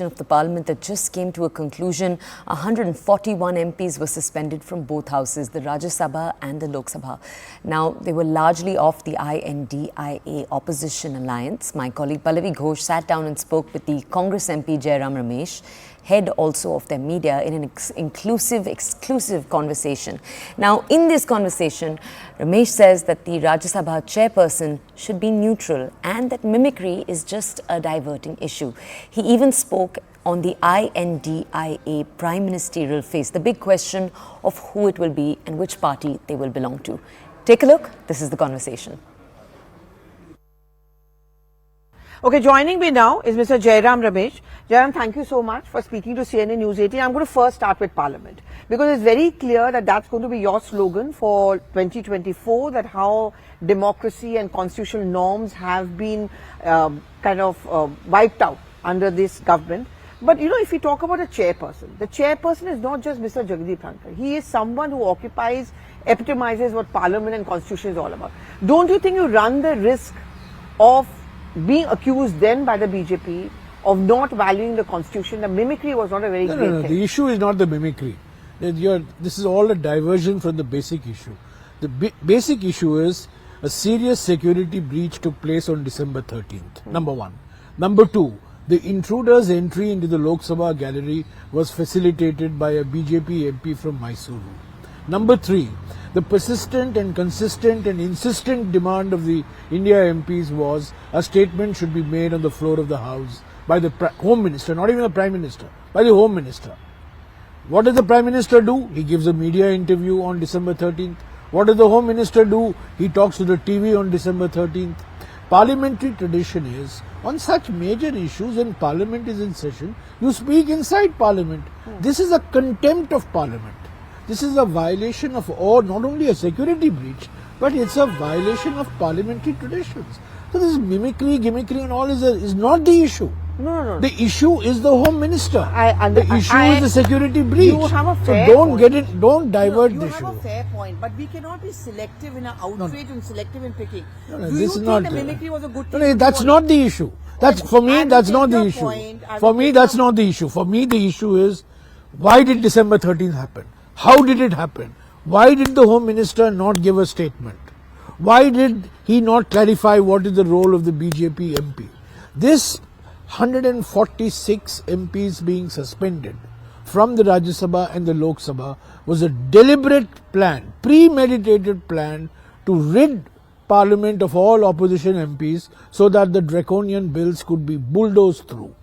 session of the parliament that just came to a conclusion. 141 MPs were suspended from both houses, the Rajya Sabha and the Lok Sabha. Now, they were largely off the INDIA opposition alliance. My colleague Pallavi Ghosh sat down and spoke with the Congress MP Jairam Ramesh, head also of their media, in an exclusive conversation. Now, in this conversation, Ramesh says that the Rajya Sabha chairperson should be neutral and that mimicry is just a diverting issue. He even spoke on the INDIA prime ministerial face, the big question of who it will be and which party they will belong to. Take a look. This is the conversation. Okay, joining me now is Mr. Jairam Ramesh. Jairam, thank you so much for speaking to CNN News 18. I'm going to first start with Parliament because it's very clear that that's going to be your slogan for 2024, that how democracy and constitutional norms have been wiped out under this government. But you know, if we talk about a chairperson, the chairperson is not just Mr. Jagdeep Dhankar. He is someone who epitomizes what Parliament and Constitution is all about. Don't you think you run the risk of being accused then by the BJP of not valuing the Constitution? The mimicry was not a very great thing. The issue is not the mimicry. This is all a diversion from the basic issue. The basic issue is a serious security breach took place on December 13th, number one. Number two, the intruder's entry into the Lok Sabha gallery was facilitated by a BJP MP from Mysuru. Number three, the persistent and consistent and insistent demand of the India MPs was a statement should be made on the floor of the House by the Home Minister, not even the Prime Minister, by the Home Minister. What does the Prime Minister do? He gives a media interview on December 13th. What does the Home Minister do? He talks to the TV on December 13th. Parliamentary tradition is, on such major issues when Parliament is in session, you speak inside Parliament. This is a contempt of Parliament. This is a violation of not only a security breach, but it's a violation of parliamentary traditions. So this mimicry, gimmickry and all is not the issue. No. The issue is the Home Minister. The issue is the security breach. You have a fair so don't point. get it, don't divert the issue. You have a fair point, but we cannot be selective in our outrage and selective in picking. Do you this think is not the mimicry was a good thing? No, that's not the issue. For me, that's not the issue. For me, that's not the issue. For me, the issue is, why did December 13th happen? How did it happen? Why did the Home Minister not give a statement? Why did he not clarify what is the role of the BJP MP? This 146 MPs being suspended from the Rajya Sabha and the Lok Sabha was a deliberate plan, premeditated plan to rid Parliament of all opposition MPs so that the draconian bills could be bulldozed through.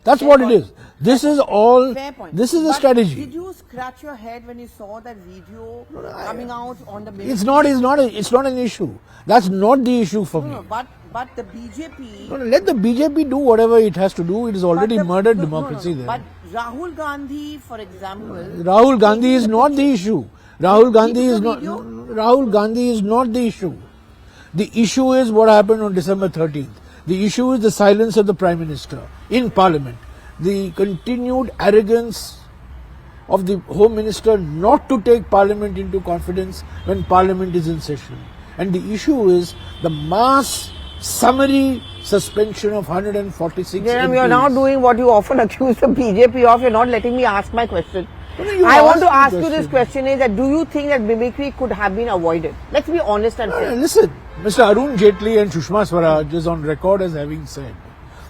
That's what it is. This is all. This is a strategy. Did you scratch your head when you saw that video coming out on the? It's not an issue. That's not the issue for me. But the BJP. Let the BJP do whatever it has to do. It has already murdered democracy there. But Rahul Gandhi, for example. Rahul Gandhi is not the issue. Rahul Gandhi is not. Rahul Gandhi is not the issue. The issue is what happened on December 13th. The issue is the silence of the Prime Minister in Parliament. The continued arrogance of the Home Minister not to take Parliament into confidence when Parliament is in session. And the issue is the mass summary suspension of 146 MPs. You're now doing what you often accuse the BJP of. You're not letting me ask my question. I want to ask you this question is that do you think that mimicry could have been avoided? Let's be honest and fair. Listen, Mr. Arun Jaitley and Sushma Swaraj is on record as having said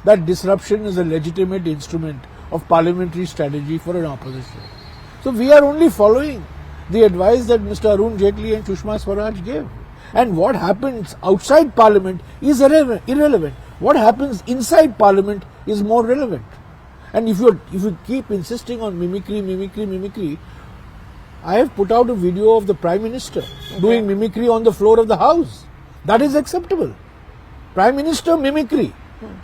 that disruption is a legitimate instrument of parliamentary strategy for an opposition. So we are only following the advice that Mr. Arun Jaitley and Sushma Swaraj gave. And what happens outside Parliament is irrelevant. What happens inside Parliament is more relevant. And if you keep insisting on mimicry, I have put out a video of the Prime Minister doing mimicry on the floor of the House. That is acceptable. Prime Minister mimicry.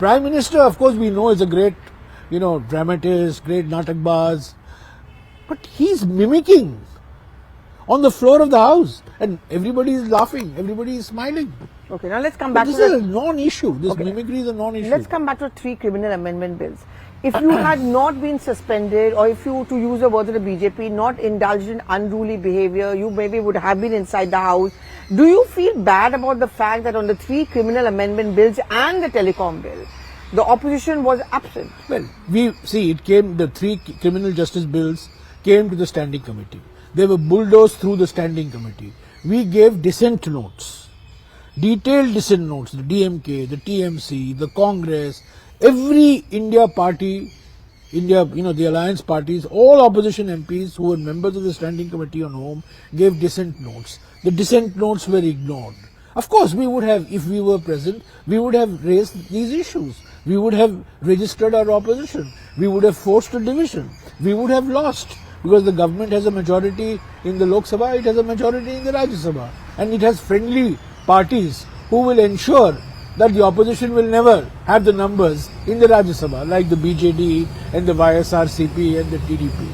Prime Minister, of course, we know is a great, dramatist, great natakbaz. But he's mimicking on the floor of the House. And everybody is laughing. Everybody is smiling. Okay, now let's come back to this is a non-issue. This mimicry is a non-issue. Let's come back to 3 criminal amendment bills. If you had not been suspended, or if you, to use the words of the BJP, not indulged in unruly behavior, you maybe would have been inside the House. Do you feel bad about the fact that on the 3 criminal amendment bills and the telecom bill, the opposition was absent. Well, we see it came, the three criminal justice bills came to the standing committee. They were bulldozed through the standing committee. We gave dissent notes, detailed dissent notes, the DMK, the TMC, the Congress, every India party, the alliance parties, all opposition MPs who were members of the standing committee on home gave dissent notes. The dissent notes were ignored. Of course, we would have, if we were present, we would have raised these issues. We would have registered our opposition. We would have forced a division. We would have lost because the government has a majority in the Lok Sabha, it has a majority in the Rajya Sabha, and it has friendly parties who will ensure that the opposition will never have the numbers in the Rajya Sabha, like the BJD and the YSRCP and the TDP.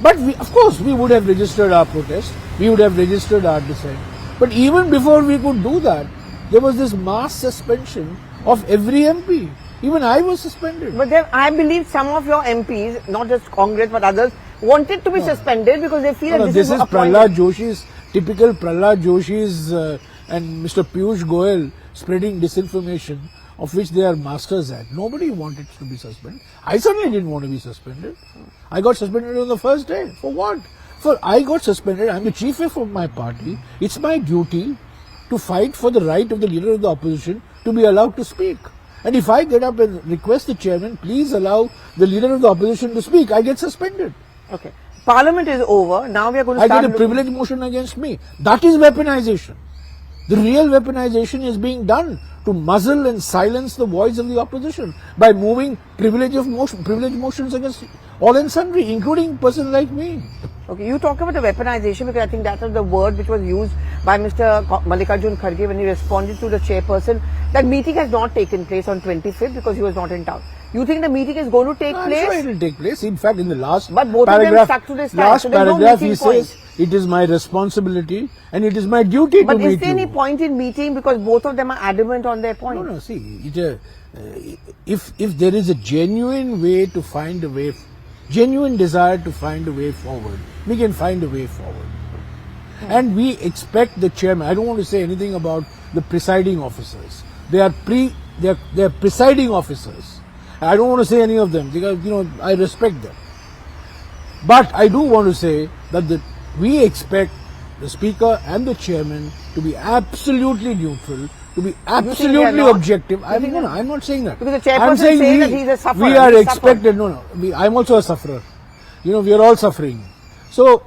But of course, we would have registered our protest, we would have registered our dissent. But even before we could do that, there was this mass suspension of every MP. Even I was suspended. But then I believe some of your MPs, not just Congress but others, wanted to be suspended because they feel that this is Prahlad Joshi's, typical Prahlad Joshi's and Mr. Piyush Goyal spreading disinformation, of which they are masters at. Nobody wanted to be suspended. I certainly didn't want to be suspended. I got suspended on the first day. For what? I got suspended. I'm the chief whip of my party. It's my duty to fight for the right of the leader of the opposition to be allowed to speak. And if I get up and request the chairman, please allow the leader of the opposition to speak, I get suspended. Okay. Parliament is over. Now we are going to start. I get a privilege motion against me. That is weaponization. The real weaponization is being done to muzzle and silence the voice of the opposition by moving privilege motions against all and sundry, including person like me. Okay, you talk about the weaponization because I think that was the word which was used by Mr. Mallikarjun Kharge when he responded to the chairperson. That meeting has not taken place on 25th because he was not in town. You think the meeting is going to take place? I'm sure it will take place. In fact, in the last but both paragraph, of them stuck to this last so paragraph, he says, it is my responsibility and it is my duty to meet you. But is there any point in meeting because both of them are adamant on their point? No, see, if there is a genuine way to find a way, genuine desire to find a way forward, we can find a way forward. And we expect the chairman, I don't want to say anything about the presiding officers. They are presiding officers. I don't want to say any of them because, I respect them. But I do want to say that we expect the speaker and the chairman to be absolutely neutral, to be absolutely objective. I'm not saying that. Because the chairperson says that he's a sufferer. We are expected, I'm also a sufferer. We are all suffering. So,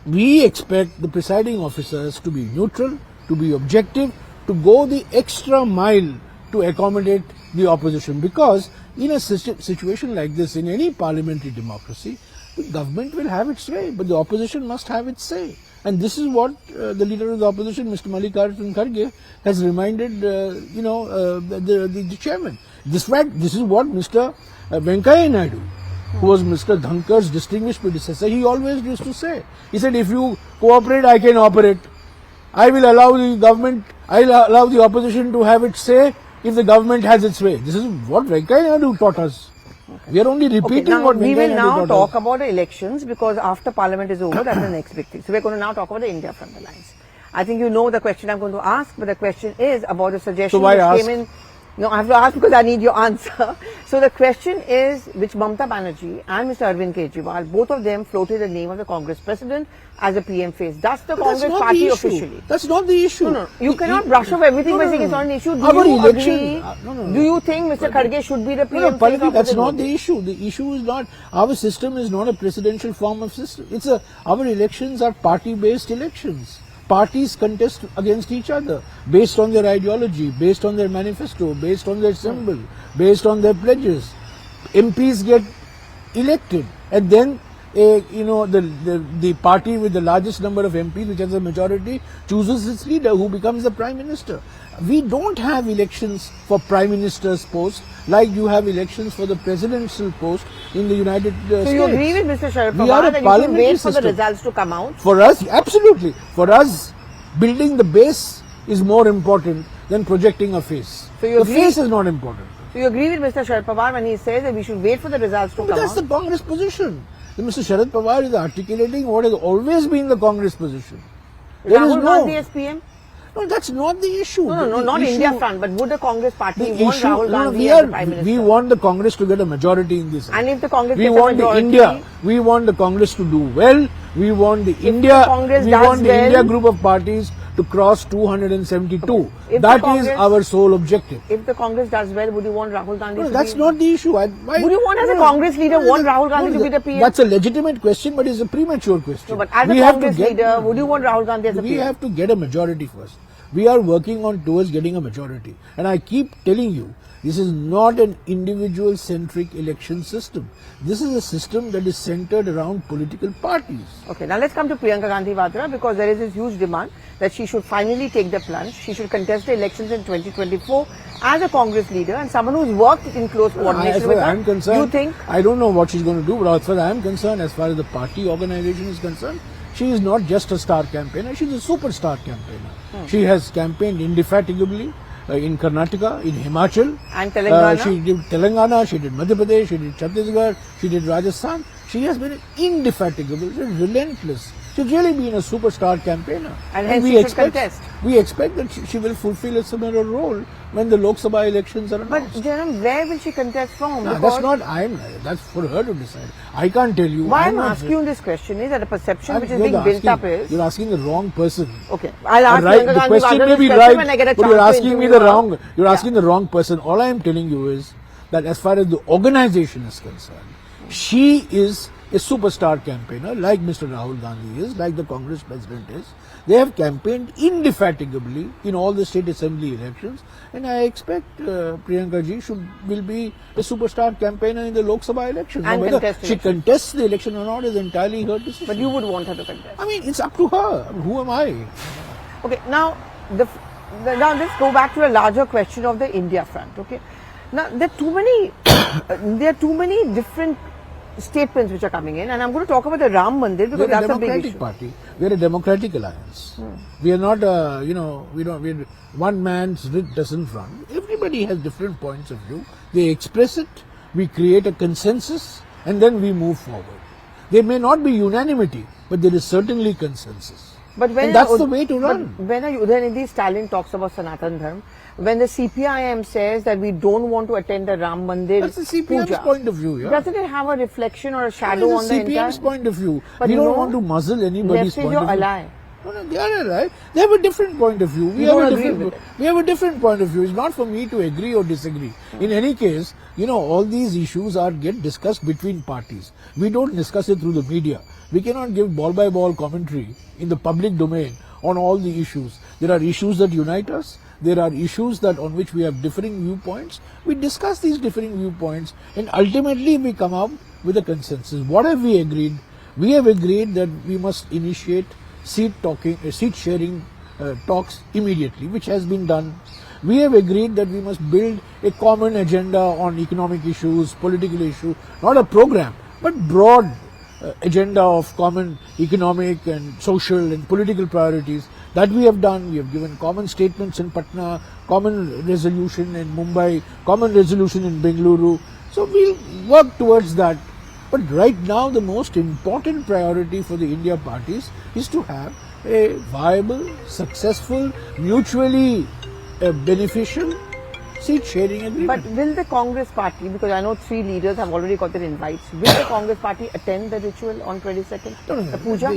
we expect the presiding officers to be neutral, to be objective, to go the extra mile to accommodate the opposition. Because in a situation like this, in any parliamentary democracy, the government will have its way, but the opposition must have its say. And this is what the leader of the opposition, Mr. Mallikarjun Kharge, has reminded, the chairman. This is what Mr. Venkaiah Naidu, who was Mr. Dhankar's distinguished predecessor, he always used to say. He said, if you cooperate, I can operate. I will allow the government, I will allow the opposition to have its say if the government has its way. This is what Venkaiah Naidu taught us. Okay. We are only repeating what we will now talk us. about the elections because after Parliament is over, that's the next big thing. So we're going to now talk about the India Front Alliance. I think you know the question I'm going to ask, but the question is about a suggestion which came in. No, I have to ask because I need your answer. So the question is, which Mamata Banerjee and Mr. Arvind Kejriwal, both of them floated the name of the Congress president as a PM face. That's the Congress party officially. That's not the issue. No. You cannot brush off everything by saying it's not an issue. Do you agree? Do you think Mr. Kharge should be the PM face? That's not the issue. The issue is not, our system is not a presidential form of system. Our elections are party-based elections. Parties contest against each other based on their ideology, based on their manifesto, based on their symbol, based on their pledges. MPs get elected and then the party with the largest number of MPs, which has a majority, chooses its leader who becomes the Prime Minister. We don't have elections for Prime Minister's post like you have elections for the presidential post in the United States. So you agree with Mr. Sharad Pawar that you should wait for the results to come out? For us, absolutely. For us, building the base is more important than projecting a face. So the face is not important. So you agree with Mr. Sharad Pawar when he says that we should wait for the results to come out? That's the Congress position. Mr. Sharad Pawar is articulating what has always been the Congress position. Rahul Gandhi as PM? No, that's not the issue. No, not issue, India front, but would the Congress party The want issue, Rahul no, Gandhi as the Prime Minister? we want the Congress to get a majority in this. And if the Congress we gets a want majority, we want the Congress to do well. We want the Congress we does want the well, India group of parties to cross 272. Okay. If That the is Congress- our sole objective. if the Congress does well, would you want Rahul Gandhi No, to that's be... not the issue. Why, Would you want as a Congress leader want Rahul Gandhi to be the PM? That's a legitimate question, but it's a premature question. No, but as We a have to Congress leader, would you want Rahul Gandhi as a We PM? have to get a majority first. We are working on towards getting a majority. And I keep telling you, this is not an individual-centric election system. This is a system that is centered around political parties. Okay, now let's come to Priyanka Gandhi Vadra, because there is this huge demand that she should finally take the plunge. She should contest the elections in 2024 as a Congress leader and someone who's worked in close As coordination far with as her. I'm concerned, You think? I don't know what she's going to do, but as far as I'm concerned, as far as the party organization is concerned, she is not just a star campaigner, she's a superstar campaigner. She has campaigned indefatigably in Karnataka, in Himachal. And Telangana? She did Telangana, she did Madhya Pradesh, she did Chhattisgarh, she did Rajasthan. She has been indefatigable, relentless. She's really been a superstar campaigner. And hence she should contest. We expect that she will fulfill a similar role when the Lok Sabha elections are But announced. Jairam, where will she contest from? No, Because that's for her to decide. I can't tell you. why I'm not- asking you this question is that the perception which is you're being built asking- up is... You're asking the wrong person. Okay, I'll ask Right, Priyanka the Gandhi question Vadra may this be question right, when I get a but chance you're to asking me interview the her. wrong. You're Yeah. asking the wrong person. All I am telling you is that as far as the organization is concerned, she is a superstar campaigner, like Mr. Rahul Gandhi is, like the Congress president is. They have campaigned indefatigably in all the state assembly elections, and I expect Priyanka ji will be a superstar campaigner in the Lok Sabha election. And Now, whether contest she elections. contests the election or not is entirely her decision. But you would want her to contest. I mean, it's up to her. Who am I? Okay, now now let's go back to a larger question of the India front. Okay, now there are too many different statements which are coming in, and I'm going to talk about the Ram Mandir because We're a that's a big democratic issue. party. We're a democratic alliance. We are not, one man's writ doesn't run. Everybody has different points of view. They express it, we create a consensus, and then we move forward. There may not be unanimity, but there is certainly consensus. But when And that's the way to run. But when Udhayanidhi Stalin talks about Sanatan Dharma, when the CPIM says that we don't want to attend the Ram Mandir That's the CPM's puja, point of view. Yeah? doesn't it have a reflection or a shadow on It's the the CPM's entire? point of view. But We you don't know, want to muzzle anybody's left is point your of view. ally. No, they are alright. They have a different point of view. We You have don't a agree different. with it. We have a different point of view. It's not for me to agree or disagree. In any case, all these issues get discussed between parties. We don't discuss it through the media. We cannot give ball by ball commentary in the public domain on all the issues. There are issues that unite us. There are issues on which we have differing viewpoints. We discuss these differing viewpoints, and ultimately we come up with a consensus. What have we agreed? We have agreed that we must initiate seat sharing talks immediately, which has been done. We have agreed that we must build a common agenda on economic issues, political issues, not a program, but broad agenda of common economic and social and political priorities. That we have done. We have given common statements in Patna, common resolution in Mumbai, common resolution in Bengaluru. So we'll work towards that. But right now the most important priority for the India parties is to have a viable, successful, mutually beneficial seat sharing agreement. But will the Congress party, because I know 3 leaders have already got their invites, will the Congress party attend the ritual on 22nd? The puja?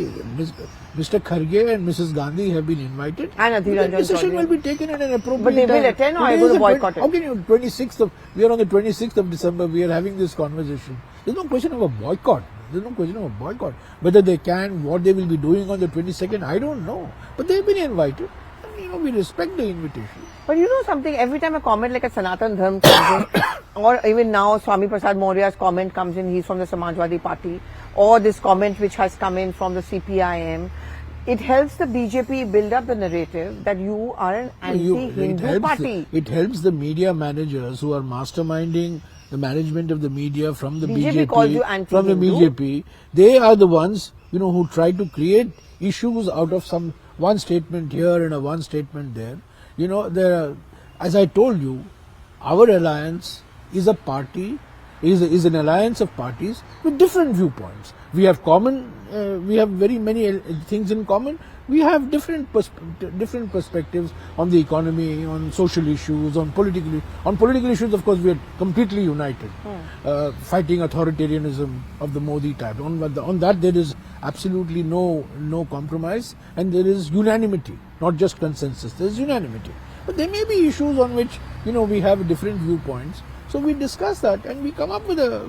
Mr. Kharge and Mrs. Gandhi have been invited. And Adhir The Ranjan decision Chaudhary. will be taken at an appropriate But they will time. attend or are Today you going is to the boycott it? How can you, we are on the 26th of December, we are having this conversation. There's no question of a boycott. There's no question of a boycott. Whether they can, what they will be doing on the 22nd, I don't know. But they've been invited. And, we respect the invitation. But you know something, every time a comment like a Sanatan Dharma comes in, or even now Swami Prasad Maurya's comment comes in, he's from the Samajwadi Party, or this comment which has come in from the CPIM, it helps the BJP build up the narrative that you are an anti-Hindu party. It helps the media managers who are masterminding the management of the media from the BJP calls you from the anti-Hindu. BJP. They are the ones, who try to create issues out of one statement here and one statement there. As I told you, our alliance is a party, is an alliance of parties with different viewpoints. We have we have very many things in common, We have different perspectives on the economy, on social issues, on political issues. Of course, we are completely united, fighting authoritarianism of the Modi type. On that, there is absolutely no compromise, and there is unanimity, not just consensus. There is unanimity. But there may be issues on which we have different viewpoints. So we discuss that and we come up with a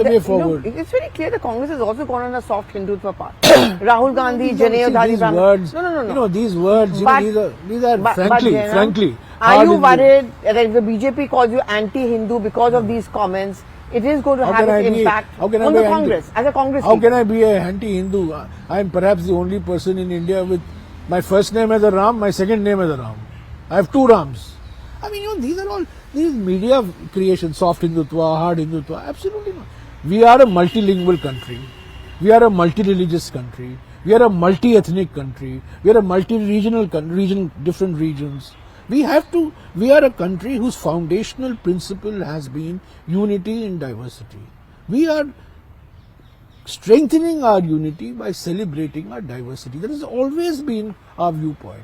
way forward. It's very clear the Congress has also gone on a soft Hindutva path. Rahul Gandhi, Janayodhari Brahman. Words, No. These words, these are frankly. Are you worried that if the BJP calls you anti-Hindu because of these comments, it is going to have an impact on the Congress, as a Congress How leader? can I be a anti-Hindu? I am perhaps the only person in India with my first name as a Ram, my second name as a Ram. I have two Rams. I mean, these are all these media creations, soft Hindutva, hard Hindutva. Absolutely not. We are a multilingual country. We are a multi-religious country. We are a multi-ethnic country. We are a multi-regional country, different regions. We are a country whose foundational principle has been unity in diversity. We are strengthening our unity by celebrating our diversity. That has always been our viewpoint.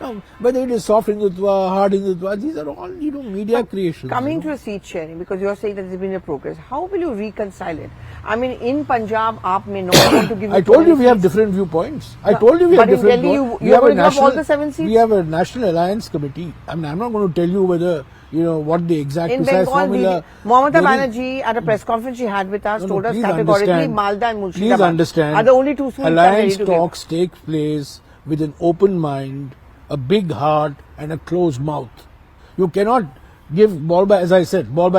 Now, whether it is soft Hindutva, hard Hindutva, these are all, media creations. Coming to a seat sharing, because you are saying that there has been a progress, how will you reconcile it? I mean, in Punjab, AAP may not want to give you I told you we have different viewpoints. I told you we have different viewpoints. But in Delhi, you are going to give up all the 7 seats? We have a National Alliance Committee. I mean, I'm not going to tell you whether, what the exact in precise Bengal, formula. Mamata Banerjee, at a press conference she had with us, told us categorically Malda and Please understand, are the only two seats alliance talks take place with an open mind, a big heart and a closed mouth. You cannot give ball by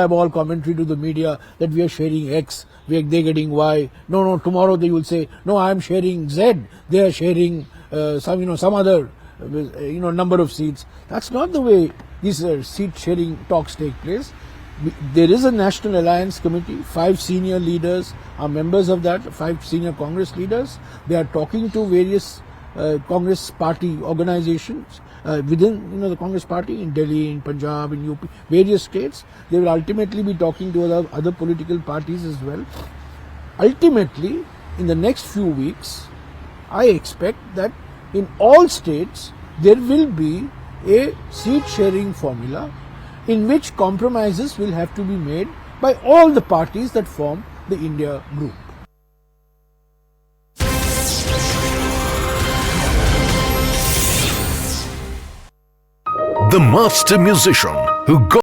ball commentary to the media that we are sharing X, they're getting Y. No, tomorrow they will say, no, I am sharing Z, they are sharing some other number of seats. That's not the way these seat sharing talks take place. There is a National Alliance Committee, 5 senior leaders are members of that, 5 senior Congress leaders. They are talking to various Congress party organizations within the Congress party in Delhi, in Punjab, in UP, various states. They will ultimately be talking to other political parties as well. Ultimately, in the next few weeks, I expect that in all states there will be a seat sharing formula in which compromises will have to be made by all the parties that form the India group. The master musician who got